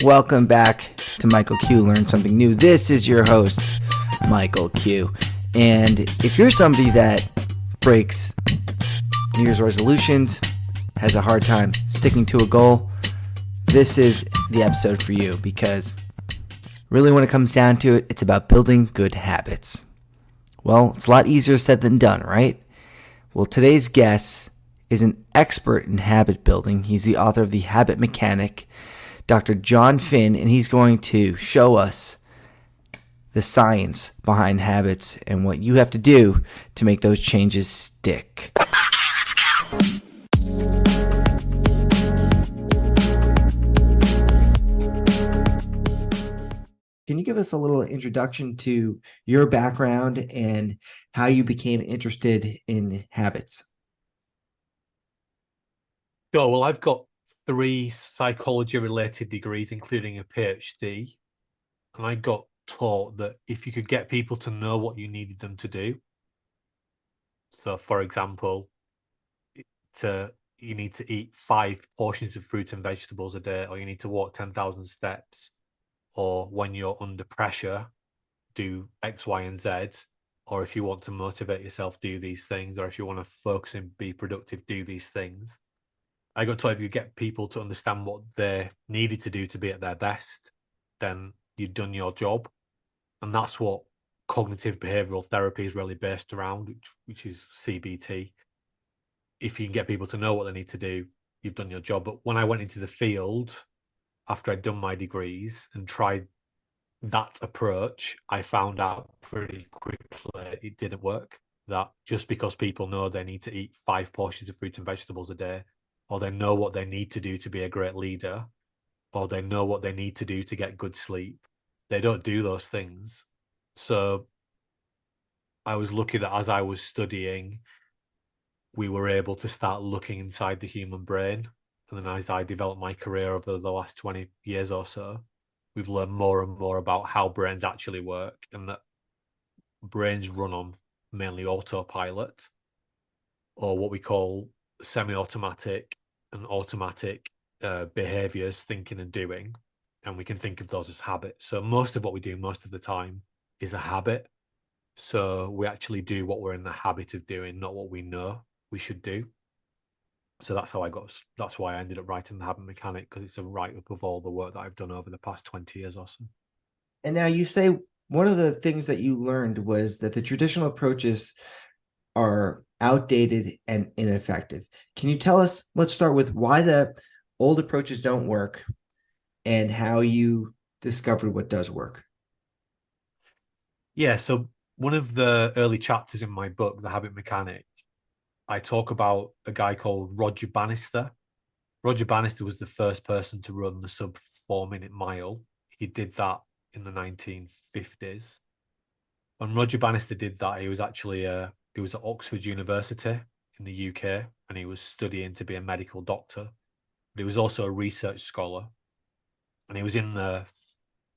Welcome back to Michael Q. Learn Something New. This is your host, Michael Q. And if you're somebody that breaks New Year's resolutions, has a hard time sticking to a goal, this is the episode for you, because really when it comes down to it, it's about building good habits. Well, it's a lot easier said than done, right? Well, today's guest is an expert in habit building. He's the author of the Habbit Mechanic, Dr. Jon Finn, and he's going to show us the science behind habits and what you have to do to make those changes stick. Okay, let's go. Can you give us a little introduction to your background and how you became interested in habits? Sure. Well, I've got 3 psychology-related degrees, including a PhD, and I got taught that if you could get people to know what you needed them to do, so for example, you need to eat 5 portions of fruit and vegetables a day, or you need to walk 10,000 steps, or when you're under pressure, do X, Y, and Z, or if you want to motivate yourself, do these things, or if you want to focus and be productive, do these things. I got told if you get people to understand what they needed to do to be at their best, then you've done your job. And that's what cognitive behavioral therapy is really based around, which is CBT. If you can get people to know what they need to do, you've done your job. But when I went into the field, after I'd done my degrees and tried that approach, I found out pretty quickly it didn't work. That just because people know they need to eat 5 portions of fruit and vegetables a day, or they know what they need to do to be a great leader, or they know what they need to do to get good sleep, they don't do those things. So I was lucky that as I was studying, we were able to start looking inside the human brain. And then as I developed my career over the last 20 years or so, we've learned more and more about how brains actually work, and that brains run on mainly autopilot, or what we call semi-automatic and automatic behaviors, thinking and doing. And we can think of those as habits. So most of what we do most of the time is a habit. So we actually do what we're in the habit of doing, not what we know we should do. So that's why I ended up writing the Habbit Mechanic, because it's a write-up of all the work that I've done over the past 20 years or so. And now you say one of the things that you learned was that the traditional approaches are outdated and ineffective. Can you tell us, let's start with why the old approaches don't work and how you discovered what does work? Yeah, so one of the early chapters in my book, The Habbit Mechanic, I talk about a guy called Roger Bannister. Roger Bannister was the first person to run the sub 4-minute mile. He did that in the 1950s. When Roger Bannister did that, he was at Oxford University in the UK, and he was studying to be a medical doctor. But he was also a research scholar, and he was in the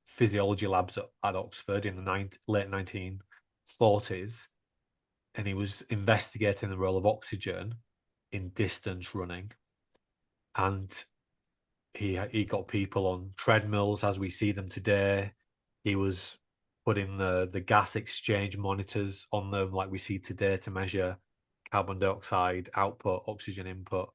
physiology labs at Oxford in the late 1940s, and he was investigating the role of oxygen in distance running. And he got people on treadmills as we see them today. He was putting the gas exchange monitors on them like we see today to measure carbon dioxide output, oxygen input.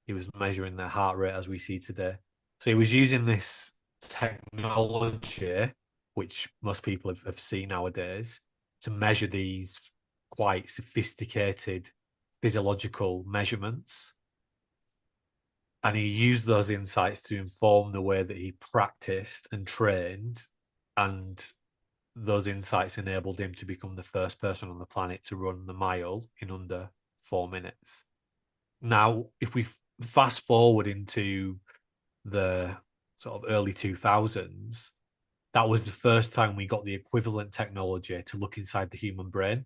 He was measuring their heart rate as we see today. So he was using this technology, which most people have seen nowadays, to measure these quite sophisticated physiological measurements. And he used those insights to inform the way that he practiced and trained, and those insights enabled him to become the first person on the planet to run the mile in under 4 minutes. Now, if we fast forward into the sort of early 2000s, that was the first time we got the equivalent technology to look inside the human brain.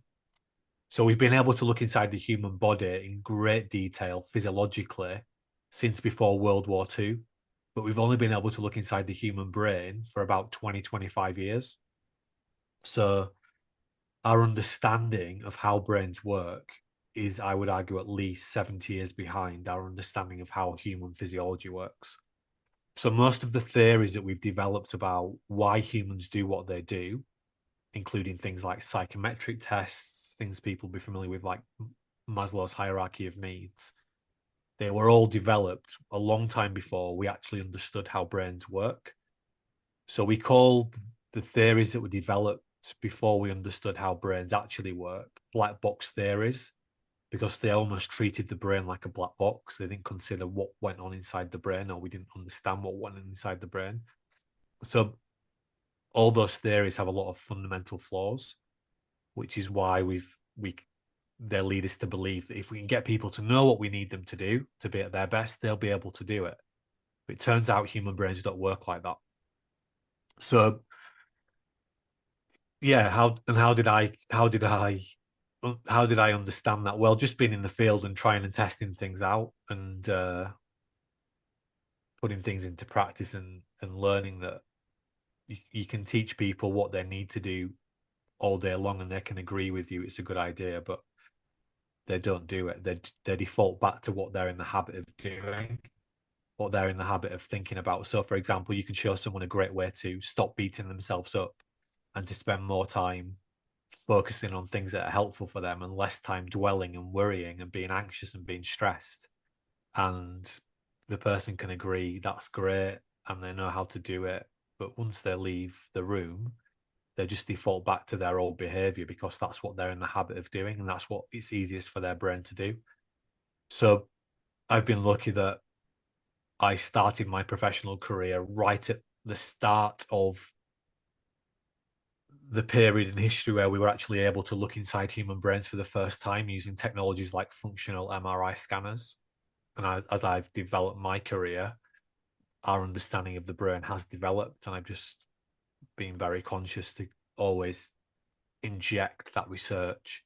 So we've been able to look inside the human body in great detail physiologically since before World War II, but we've only been able to look inside the human brain for about 20, 25 years. So our understanding of how brains work is, I would argue, at least 70 years behind our understanding of how human physiology works. So most of the theories that we've developed about why humans do what they do, including things like psychometric tests, things people be familiar with, like Maslow's hierarchy of needs, they were all developed a long time before we actually understood how brains work. So we called the theories that were developed before we understood how brains actually work black box theories, because they almost treated the brain like a black box. They didn't consider what went on inside the brain, or we didn't understand what went on inside the brain. So all those theories have a lot of fundamental flaws, which is why they lead us to believe that if we can get people to know what we need them to do to be at their best, they'll be able to do it. But it turns out human brains don't work like that. So yeah, how did I understand that? Well, just being in the field and trying and testing things out, and putting things into practice, and learning that you can teach people what they need to do all day long, and they can agree with you it's a good idea, but they don't do it. They default back to what they're in the habit of doing, what they're in the habit of thinking about. So, for example, you can show someone a great way to stop beating themselves up and to spend more time focusing on things that are helpful for them and less time dwelling and worrying and being anxious and being stressed. And the person can agree that's great and they know how to do it. But once they leave the room, they just default back to their old behavior because that's what they're in the habit of doing, and that's what it's easiest for their brain to do. So I've been lucky that I started my professional career right at the start of the period in history where we were actually able to look inside human brains for the first time using technologies like functional MRI scanners. And as I've developed my career, our understanding of the brain has developed, and I've just been very conscious to always inject that research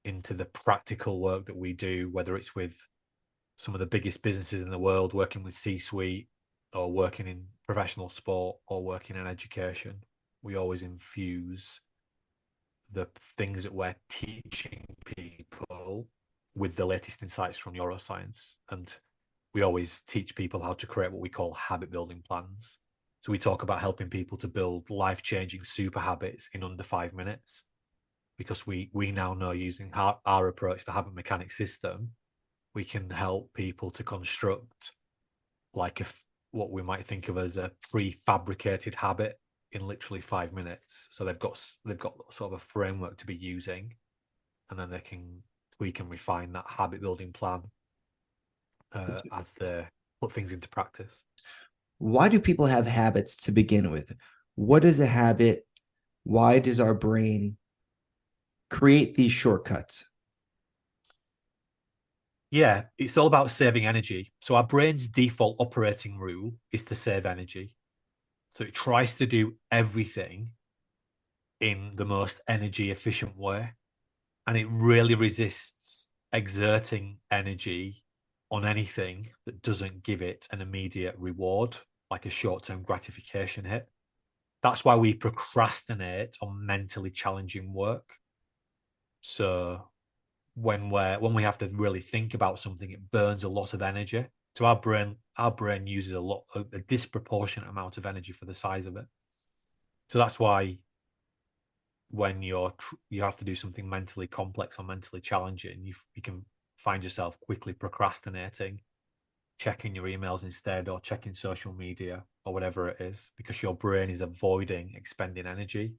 into the practical work that we do, whether it's with some of the biggest businesses in the world, working with C-suite, or working in professional sport, or working in education. We always infuse the things that we're teaching people with the latest insights from neuroscience. And we always teach people how to create what we call habit building plans. So we talk about helping people to build life-changing super habits in under 5 minutes, because we now know, using our approach, the Habbit Mechanic system, we can help people to construct like what we might think of as a prefabricated habit in literally 5 minutes. So they've got sort of a framework to be using, and then we can refine that habit building plan as they put things into practice. Why do people have habits to begin with? What is a habit? Why does our brain create these shortcuts? Yeah, it's all about saving energy. So our brain's default operating rule is to save energy. So it tries to do everything in the most energy efficient way. And it really resists exerting energy on anything that doesn't give it an immediate reward, like a short-term gratification hit. That's why we procrastinate on mentally challenging work. So when we have to really think about something, it burns a lot of energy. So our brain uses a disproportionate amount of energy for the size of it. So that's why when you have to do something mentally complex or mentally challenging, you can find yourself quickly procrastinating, checking your emails instead, or checking social media, or whatever it is, because your brain is avoiding expending energy.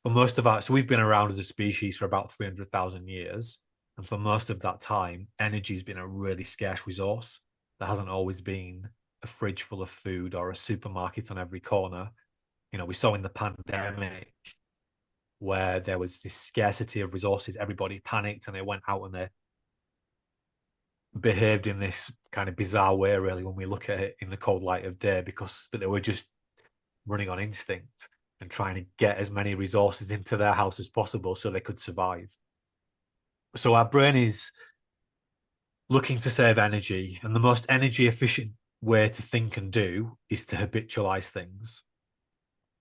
For most of so we've been around as a species for about 300,000 years. And for most of that time, energy has been a really scarce resource. There hasn't always been a fridge full of food or a supermarket on every corner. We saw in the pandemic where there was this scarcity of resources. Everybody panicked and they went out and they behaved in this kind of bizarre way, really, when we look at it in the cold light of day, but they were just running on instinct and trying to get as many resources into their house as possible so they could survive. So our brain is looking to save energy, and the most energy efficient way to think and do is to habitualize things.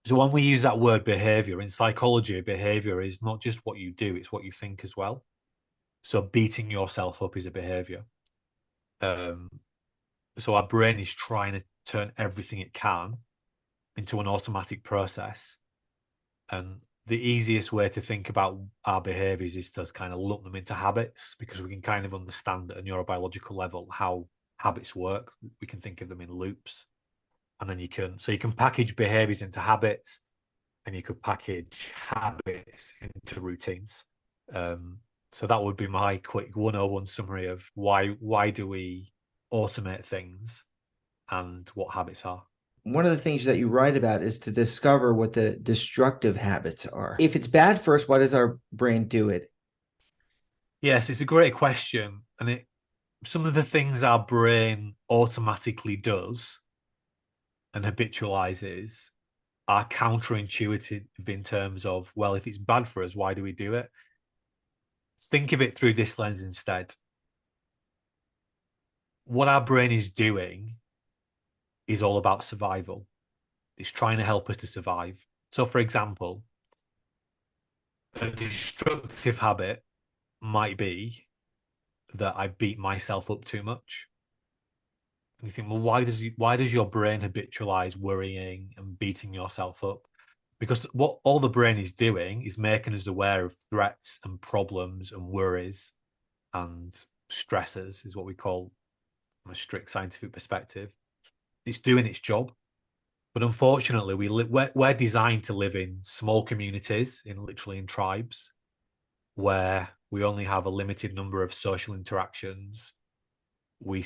So when we use that word behavior in psychology, behavior is not just what you do, it's what you think as well. So beating yourself up is a behavior. So our brain is trying to turn everything it can into an automatic process. And the easiest way to think about our behaviors is to kind of lump them into habits, because we can kind of understand at a neurobiological level how habits work. We can think of them in loops. And then you can package behaviors into habits, and you could package habits into routines. So that would be my quick 101 summary of why do we automate things and what habits are. One of the things that you write about is to discover what the destructive habits are. If it's bad for us, why does our brain do it? Yes, it's a great question. And some of the things our brain automatically does and habitualizes are counterintuitive in terms of, well, if it's bad for us, why do we do it? Think of it through this lens instead. What our brain is doing is all about survival. It's trying to help us to survive. So, for example, a destructive habit might be that I beat myself up too much. And you think, well, why does your brain habitualize worrying and beating yourself up? Because what all the brain is doing is making us aware of threats and problems and worries and stressors, is what we call from a strict scientific perspective. It's doing its job. But unfortunately, we're designed to live in small communities, literally in tribes, where we only have a limited number of social interactions. We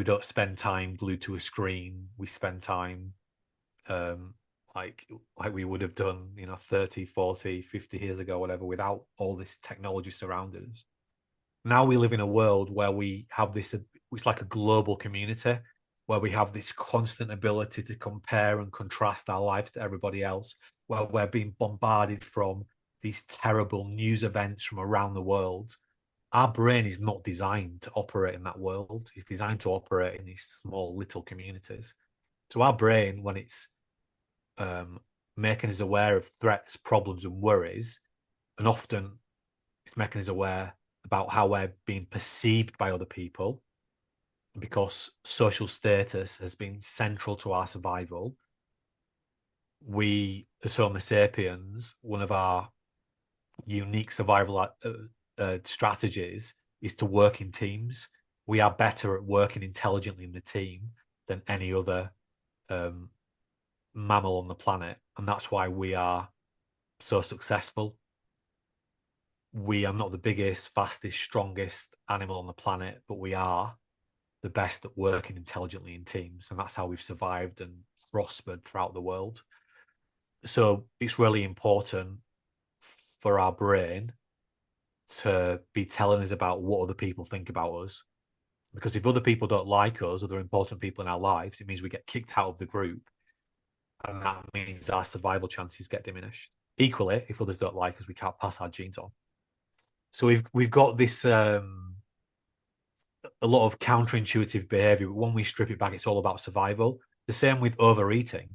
don't spend time glued to a screen. We spend time like we would have done, 30, 40, 50 years ago, whatever, without all this technology surrounding us. Now we live in a world where we have this, it's like a global community, where we have this constant ability to compare and contrast our lives to everybody else, where we're being bombarded from these terrible news events from around the world. Our brain is not designed to operate in that world. It's designed to operate in these small little communities. So our brain, when it's making us aware of threats, problems, and worries, and often it's making us aware about how we're being perceived by other people, because social status has been central to our survival. We, as Homo sapiens, one of our unique survival strategies is to work in teams. We are better at working intelligently in the team than any other mammal on the planet, and that's why we are so successful. We are not the biggest, fastest, strongest animal on the planet, but we are the best at working intelligently in teams, and that's how we've survived and prospered throughout the world. So it's really important for our brain to be telling us about what other people think about us, because if other people don't like us, other important people in our lives, it means we get kicked out of the group, and that means our survival chances get diminished. Equally, if others don't like us, we can't pass our genes on. So we've got this a lot of counterintuitive behavior, but when we strip it back, it's all about survival. The same with overeating.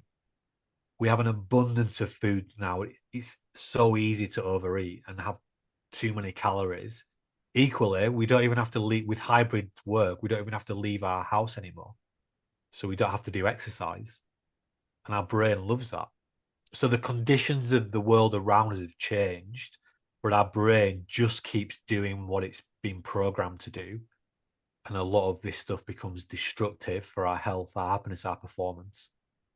We have an abundance of food now. It's so easy to overeat and have too many calories. Equally, we don't even have to leave with hybrid work. We don't even have to leave our house anymore. So we don't have to do exercise. And our brain loves that. So the conditions of the world around us have changed, but our brain just keeps doing what it's been programmed to do. And a lot of this stuff becomes destructive for our health, our happiness, our performance.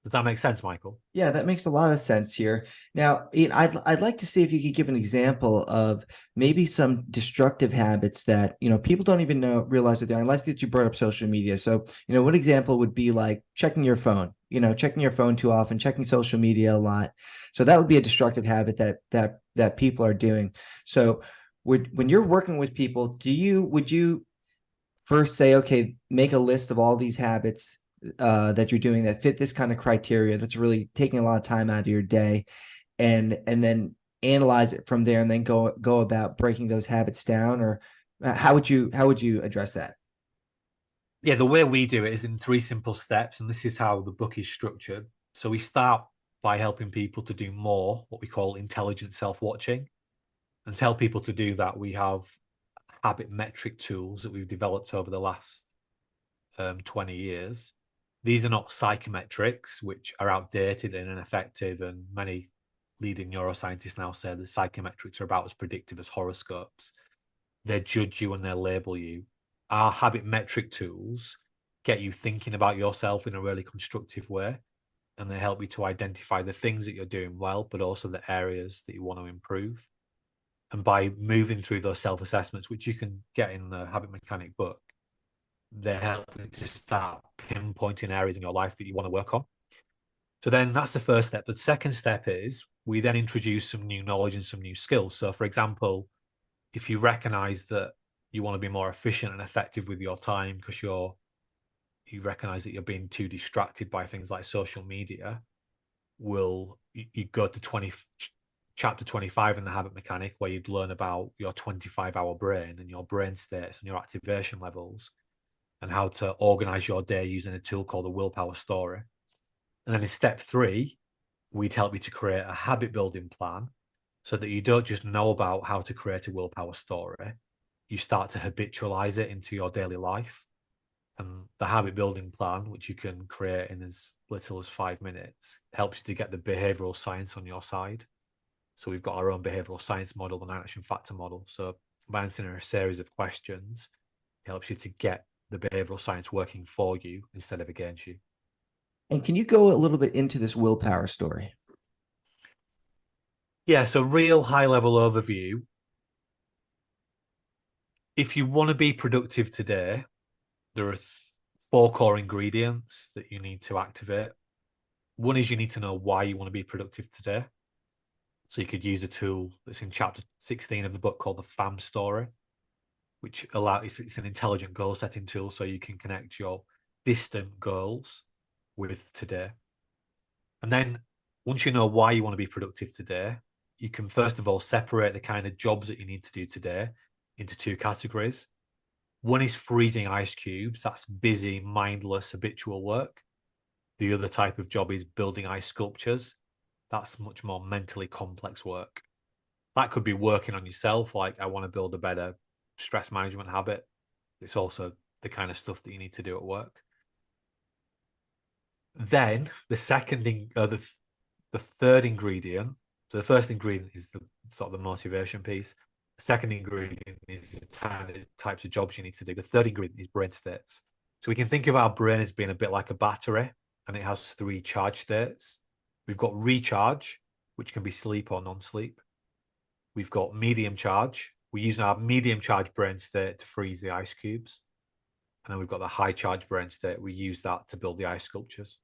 Does that make sense, Michael? Yeah, that makes a lot of sense here. Now, Ian, I'd like to see if you could give an example of maybe some destructive habits that, people don't even realize that they're. I like that you brought up social media. So, what example would be like checking your phone, checking your phone too often, checking social media a lot. So that would be a destructive habit that people are doing. So when you're working with people, would you first say, okay, make a list of all these habits that you're doing that fit this kind of criteria, that's really taking a lot of time out of your day, and then analyze it from there, and then go about breaking those habits down? Or how would you address that? Yeah, the way we do it is in 3 simple steps, and this is how the book is structured. So we start by helping people to do more, what we call intelligent self-watching. And to help people to do that, we have habit metric tools that we've developed over the last 20 years. These are not psychometrics, which are outdated and ineffective, and many leading neuroscientists now say that psychometrics are about as predictive as horoscopes. They judge you and they label you. Our habit metric tools get you thinking about yourself in a really constructive way, and they help you to identify the things that you're doing well, but also the areas that you want to improve. And by moving through those self-assessments, which you can get in the Habbit Mechanic book, they help you to start pinpointing areas in your life that you want to work on. So then that's the first step. The second step is we then introduce some new knowledge and some new skills. So for example, if you recognize that you want to be more efficient and effective with your time because you recognize that you're being too distracted by things like social media, you go to chapter 25 in the Habbit Mechanic, where you'd learn about your 25-hour brain and your brain states and your activation levels, and how to organize your day using a tool called the willpower story. And then in step 3, we'd help you to create a habit building plan so that you don't just know about how to create a willpower story, you start to habitualize it into your daily life. And the habit building plan, which you can create in as little as 5 minutes, helps you to get the behavioral science on your side. So we've got our own behavioral science model, the 9 action factor model. So by answering a series of questions, it helps you to get the behavioral science working for you instead of against you. And can you go a little bit into this willpower story? Yeah, so real high level overview. If you want to be productive today, there are 4 core ingredients that you need to activate. One is you need to know why you want to be productive today. So you could use a tool that's in chapter 16 of the book called the FAM story, which it's an intelligent goal setting tool, so you can connect your distant goals with today. And then once you know why you want to be productive today, you can first of all separate the kind of jobs that you need to do today into 2 categories. One is freezing ice cubes. That's busy, mindless, habitual work. The other type of job is building ice sculptures. That's much more mentally complex work. That could be working on yourself, like I want to build a better stress management habit. It's also the kind of stuff that you need to do at work. Then the second thing, the third ingredient. So the first ingredient is the sort of the motivation piece. The second ingredient is the types of jobs you need to do. The third ingredient is brain states. So we can think of our brain as being a bit like a battery, and it has 3 charge states. We've got recharge, which can be sleep or non-sleep. We've got medium charge. We use our medium charge brain state to freeze the ice cubes. And then we've got the high charge brain state. We use that to build the ice sculptures.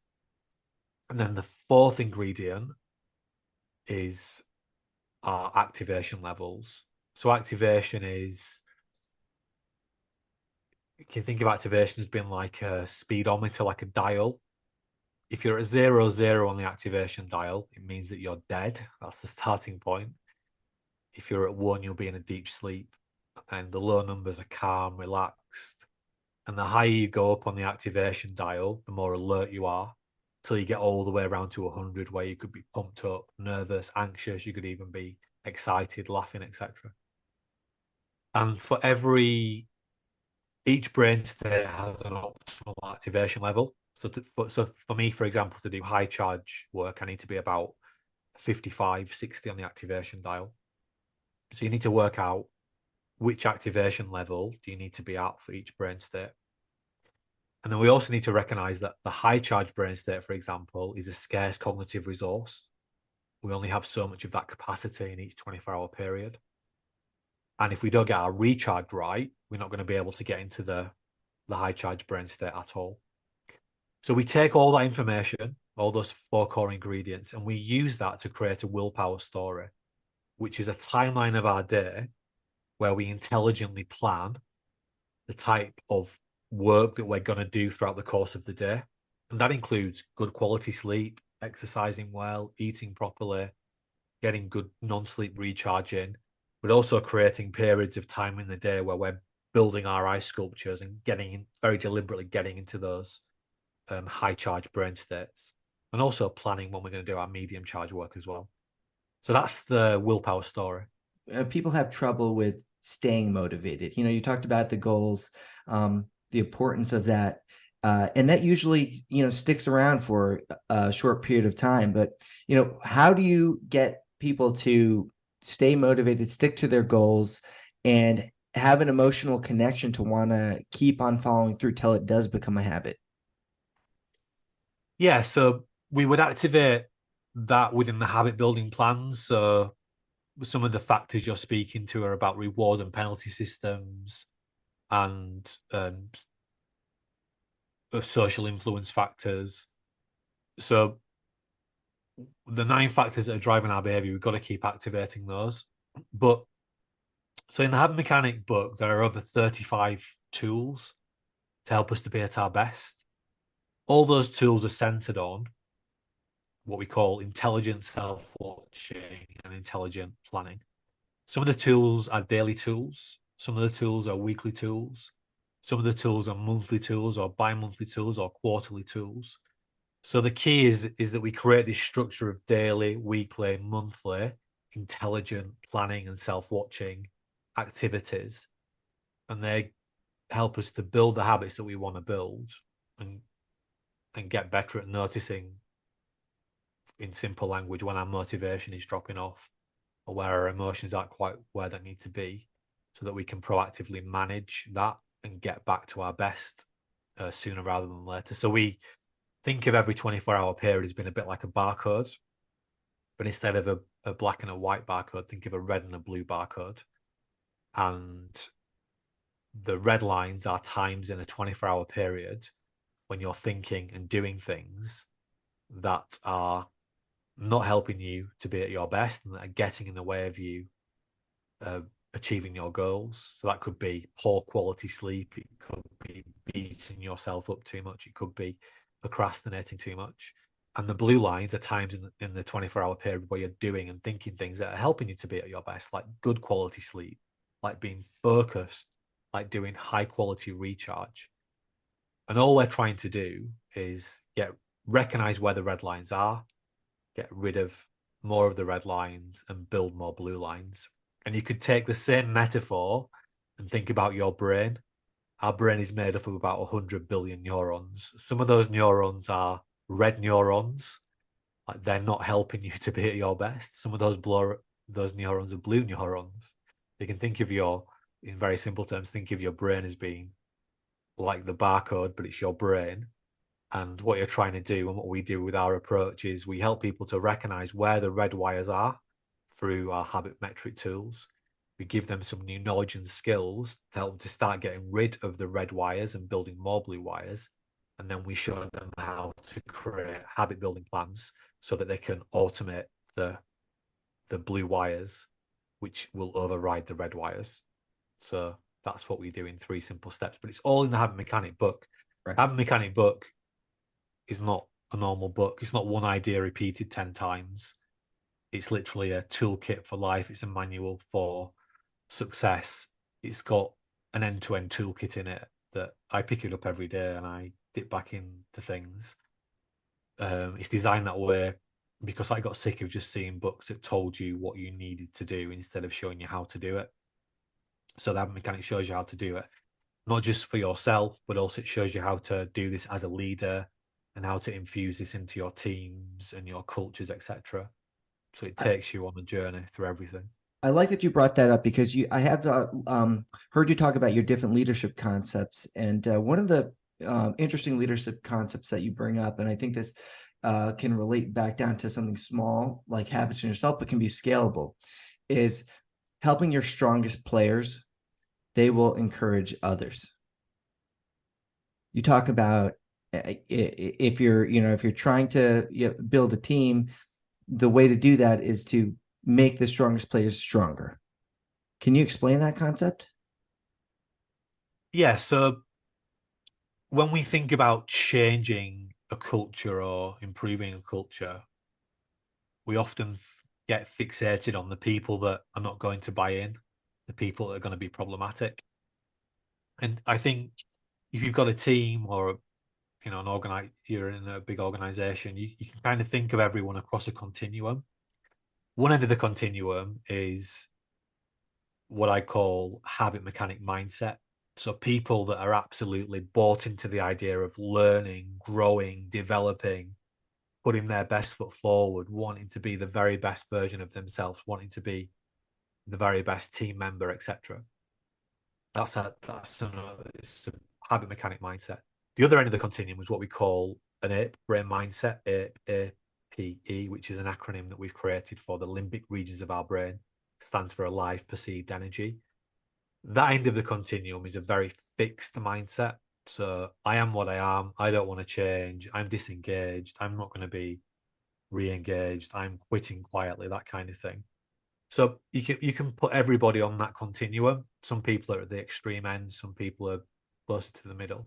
And then the fourth ingredient is our activation levels. So activation is, you can think of activation as being like a speedometer, like a dial. If you're at 0, 0 on the activation dial, it means that you're dead. That's the starting point. If you're at 1, you'll be in a deep sleep. And the low numbers are calm, relaxed. And the higher you go up on the activation dial, the more alert you are, till you get all the way around to 100, where you could be pumped up, nervous, anxious. You could even be excited, laughing, etc. And for each brain state has an optimal activation level. So for me, for example, to do high charge work, I need to be about 55, 60 on the activation dial. So you need to work out which activation level do you need to be at for each brain state. And then we also need to recognize that the high charge brain state, for example, is a scarce cognitive resource. We only have so much of that capacity in each 24-hour period. And if we don't get our recharge right, we're not going to be able to get into the high charge brain state at all. So we take all that information, all those 4 core ingredients, and we use that to create a willpower story, which is a timeline of our day where we intelligently plan the type of work that we're going to do throughout the course of the day. And that includes good quality sleep, exercising well, eating properly, getting good non-sleep recharge in, but also creating periods of time in the day where we're building our ice sculptures and very deliberately getting into those high charge brain states, and also planning when we're going to do our medium charge work as well. So that's the willpower story. People have trouble with staying motivated. You talked about the goals, the importance of that. And that usually, sticks around for a short period of time. But, how do you get people to stay motivated, stick to their goals, and have an emotional connection to want to keep on following through till it does become a habit? Yeah, so we would activate that within the habit building plans. So some of the factors you're speaking to are about reward and penalty systems and social influence factors. So the 9 factors that are driving our behavior, we've got to keep activating those. But so in the Habbit Mechanic book, there are over 35 tools to help us to be at our best. All those tools are centered on what we call intelligent self-watching and intelligent planning. Some of the tools are daily tools. Some of the tools are weekly tools. Some of the tools are monthly tools or bi-monthly tools or quarterly tools. So the key is that we create this structure of daily, weekly, monthly, intelligent planning and self-watching activities. And they help us to build the habits that we want to build and get better at noticing in simple language when our motivation is dropping off or where our emotions aren't quite where they need to be, so that we can proactively manage that and get back to our best sooner rather than later. So we think of every 24-hour period as being a bit like a barcode, but instead of a black and a white barcode, think of a red and a blue barcode. And the red lines are times in a 24-hour period when you're thinking and doing things that are not helping you to be at your best and that are getting in the way of you uh, achieving your goals. So that could be poor quality sleep. It could be beating yourself up too much. It could be procrastinating too much. And the blue lines are times in the 24-hour period where you're doing and thinking things that are helping you to be at your best, like good quality sleep, like being focused, like doing high quality recharge. And all we're trying to do is recognize where the red lines are, get rid of more of the red lines and build more blue lines. And you could take the same metaphor and think about your brain. Our brain is made up of about 100 billion neurons. Some of those neurons are red neurons, like they're not helping you to be at your best. Some of those neurons are blue neurons. You can think of in very simple terms, think of your brain as being like the barcode, but it's your brain. And what you're trying to do and what we do with our approach is we help people to recognize where the red wires are through our habit metric tools. We give them some new knowledge and skills to help them to start getting rid of the red wires and building more blue wires. And then we show them how to create habit building plans so that they can automate the blue wires, which will override the red wires. So that's what we do in 3 simple steps. But it's all in the Habit Mechanic book. Right. Habit Mechanic book is not a normal book. It's not one idea repeated 10 times. It's literally a toolkit for life. It's a manual for success. It's got an end-to-end toolkit in it that I pick it up every day and I dip back into things. It's designed that way because I got sick of just seeing books that told you what you needed to do instead of showing you how to do it. So the Habit Mechanic shows you how to do it, not just for yourself, but also it shows you how to do this as a leader and how to infuse this into your teams and your cultures, etc. So it takes you on a journey through everything. I like that you brought that up because I have heard you talk about your different leadership concepts, and one of the interesting leadership concepts that you bring up, and I think this can relate back down to something small like habits in yourself, but can be scalable, is helping your strongest players. They will encourage others. You talk about if you're trying to build a team, the way to do that is to make the strongest players stronger. Can you explain that concept? Yeah, so when we think about changing a culture or improving a culture, we often get fixated on the people that are not going to buy in, the people that are going to be problematic. And I think if you've got a team or you're in a big organization, you can kind of think of everyone across a continuum. One end of the continuum is what I call habit mechanic mindset So people that are absolutely bought into the idea of learning, growing, developing, putting their best foot forward, wanting to be the very best version of themselves, wanting to be the very best team member, etc. It's a habit mechanic mindset. The other end of the continuum is what we call an ape brain mindset, APE, which is an acronym that we've created for the limbic regions of our brain. Stands for alive perceived energy. That end of the continuum is a very fixed mindset. So I am what I am. I don't want to change. I'm disengaged. I'm not going to be re-engaged. I'm quitting quietly, that kind of thing. So you can put everybody on that continuum. Some people are at the extreme end. Some people are closer to the middle.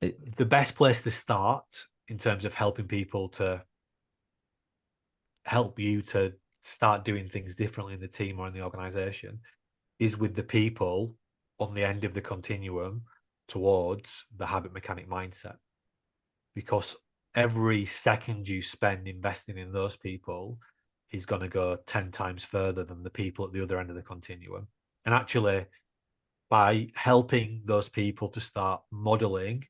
The best place to start in terms of helping people to help you to start doing things differently in the team or in the organization is with the people on the end of the continuum towards the habit mechanic mindset. Because every second you spend investing in those people is going to go 10 times further than the people at the other end of the continuum. And actually, by helping those people to start modeling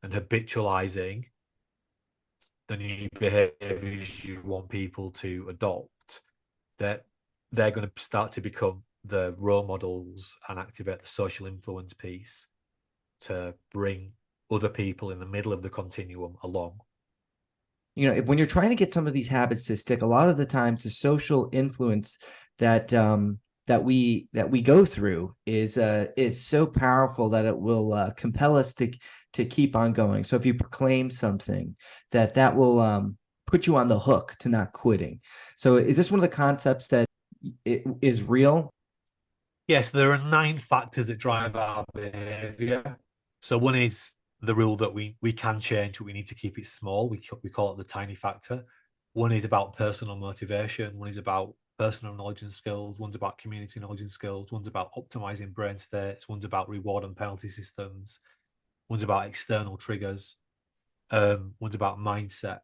and habitualizing the new behaviors you want people to adopt, that they're going to start to become the role models and activate the social influence piece to bring other people in the middle of the continuum along. You know, when you're trying to get some of these habits to stick, a lot of the times the social influence that that we go through is so powerful that it will compel us to keep on going. So if you proclaim something, that will put you on the hook to not quitting. So is this one of the concepts that it is real? Yes, there are 9 factors that drive our behavior. So one is the rule that we can change, but we need to keep it small. We call it the tiny factor. One is about personal motivation. One is about personal knowledge and skills. One's about community knowledge and skills. One's about optimizing brain states. One's about reward and penalty systems. One's about external triggers. One's about mindset.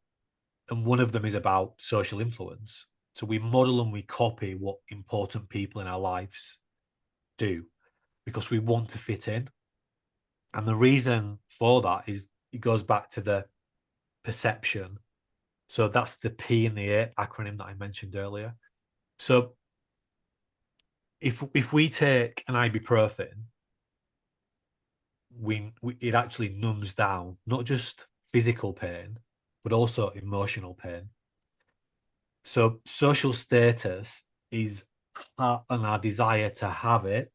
And one of them is about social influence. So we model and we copy what important people in our lives do because we want to fit in. And the reason for that is it goes back to the perception. So that's the P in the A acronym that I mentioned earlier. So if we take an ibuprofen, it actually numbs down not just physical pain, but also emotional pain. So social status is and our desire to have it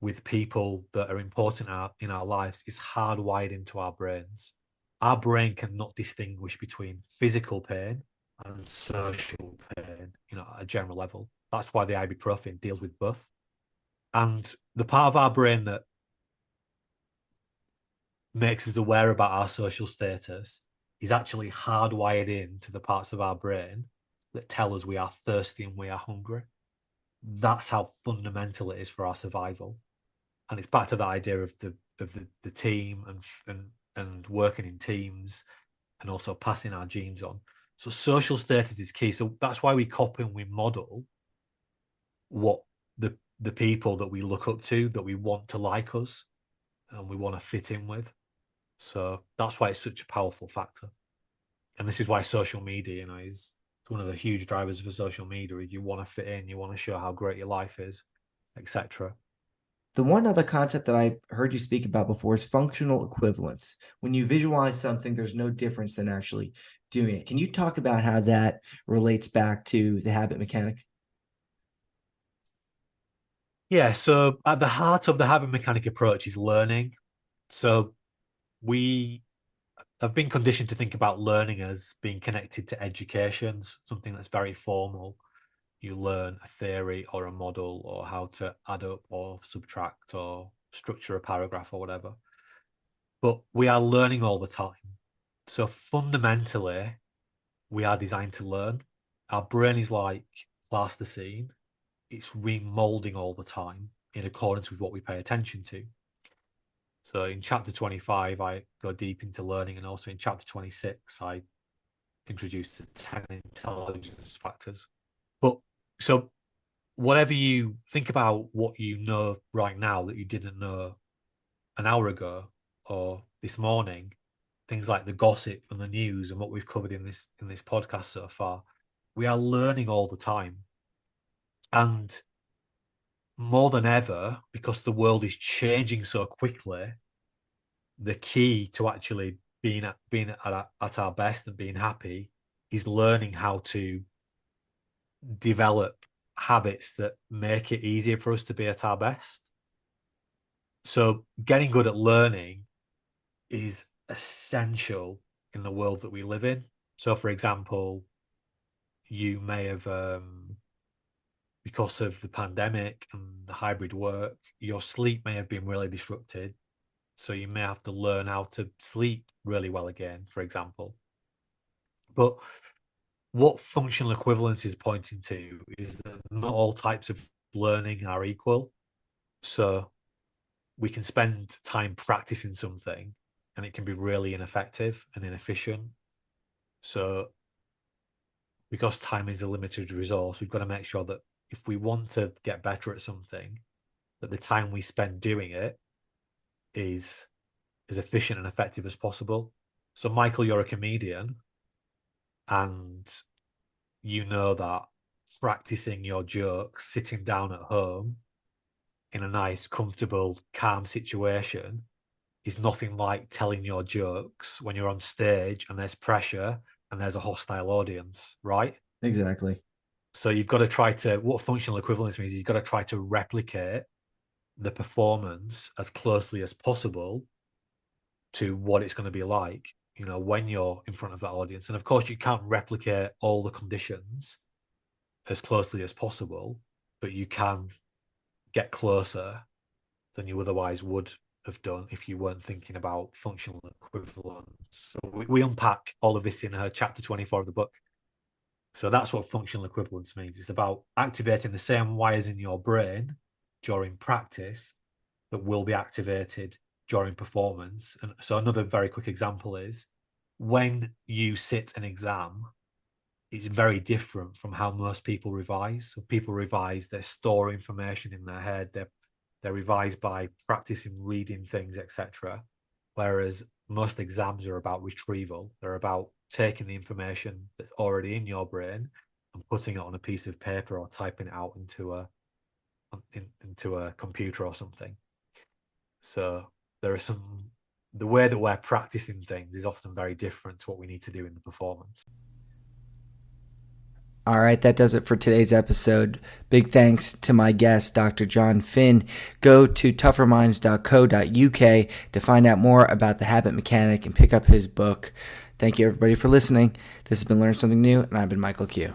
with people that are important in our lives is hardwired into our brains. Our brain cannot distinguish between physical pain and social pain, at a general level. That's why the ibuprofen deals with both. And the part of our brain that makes us aware about our social status is actually hardwired into the parts of our brain that tell us we are thirsty and we are hungry. That's how fundamental it is for our survival. And it's back to that idea of the team and working in teams and also passing our genes on. So social status is key. So that's why we copy and we model what the people that we look up to, that we want to like us and we want to fit in with. So that's why it's such a powerful factor. And this is why social media, is one of the huge drivers for social media. If you want to fit in, you want to show how great your life is, etc. The one other concept that I heard you speak about before is functional equivalence. When you visualize something, there's no difference than actually doing it. Can you talk about how that relates back to the habit mechanic? Yeah, so at the heart of the habit mechanic approach is learning. So we have been conditioned to think about learning as being connected to education, something that's very formal. You learn a theory or a model or how to add up or subtract or structure a paragraph or whatever. But we are learning all the time. So fundamentally, we are designed to learn. Our brain is like plasticine. It's remolding all the time in accordance with what we pay attention to. So in chapter 25, I go deep into learning, and also in chapter 26, I introduce the 10 intelligence factors. But so whatever you think about what you know right now that you didn't know an hour ago or this morning, things like the gossip and the news and what we've covered in this podcast so far, we are learning all the time. And more than ever, because the world is changing so quickly, the key to actually being at our best and being happy is learning how to develop habits that make it easier for us to be at our best. So getting good at learning is essential in the world that we live in. So, for example, you may have, because of the pandemic and the hybrid work, your sleep may have been really disrupted. So you may have to learn how to sleep really well again, for example. But what functional equivalence is pointing to is that not all types of learning are equal. So we can spend time practicing something and it can be really ineffective and inefficient. So because time is a limited resource, we've got to make sure that if we want to get better at something, that the time we spend doing it is as efficient and effective as possible. So, Michael, you're a comedian, and you know that practicing your jokes, sitting down at home in a nice, comfortable, calm situation is nothing like telling your jokes when you're on stage and there's pressure and there's a hostile audience, right? Exactly. So you've got to try to, what functional equivalence means, you've got to try to replicate the performance as closely as possible to what it's going to be like, you know, when you're in front of that audience. And of course, you can't replicate all the conditions as closely as possible, but you can get closer than you otherwise would have done if you weren't thinking about functional equivalence. So we unpack all of this in chapter 24 of the book. So that's what functional equivalence means. It's about activating the same wires in your brain during practice that will be activated during performance. And so another very quick example is when you sit an exam, it's very different from how most people revise. So people revise, they store information in their head, they're revised by practicing reading things, etc. Whereas most exams are about retrieval. They're about taking the information that's already in your brain and putting it on a piece of paper or typing it out into a computer or something. So there are the way that we're practicing things is often very different to what we need to do in the performance. All right, that does it for today's episode. Big thanks to my guest, Dr. Jon Finn. Go to tougherminds.co.uk to find out more about the Habbit Mechanic and pick up his book. Thank you, everybody, for listening. This has been Learn Something New, and I've been Michael Q.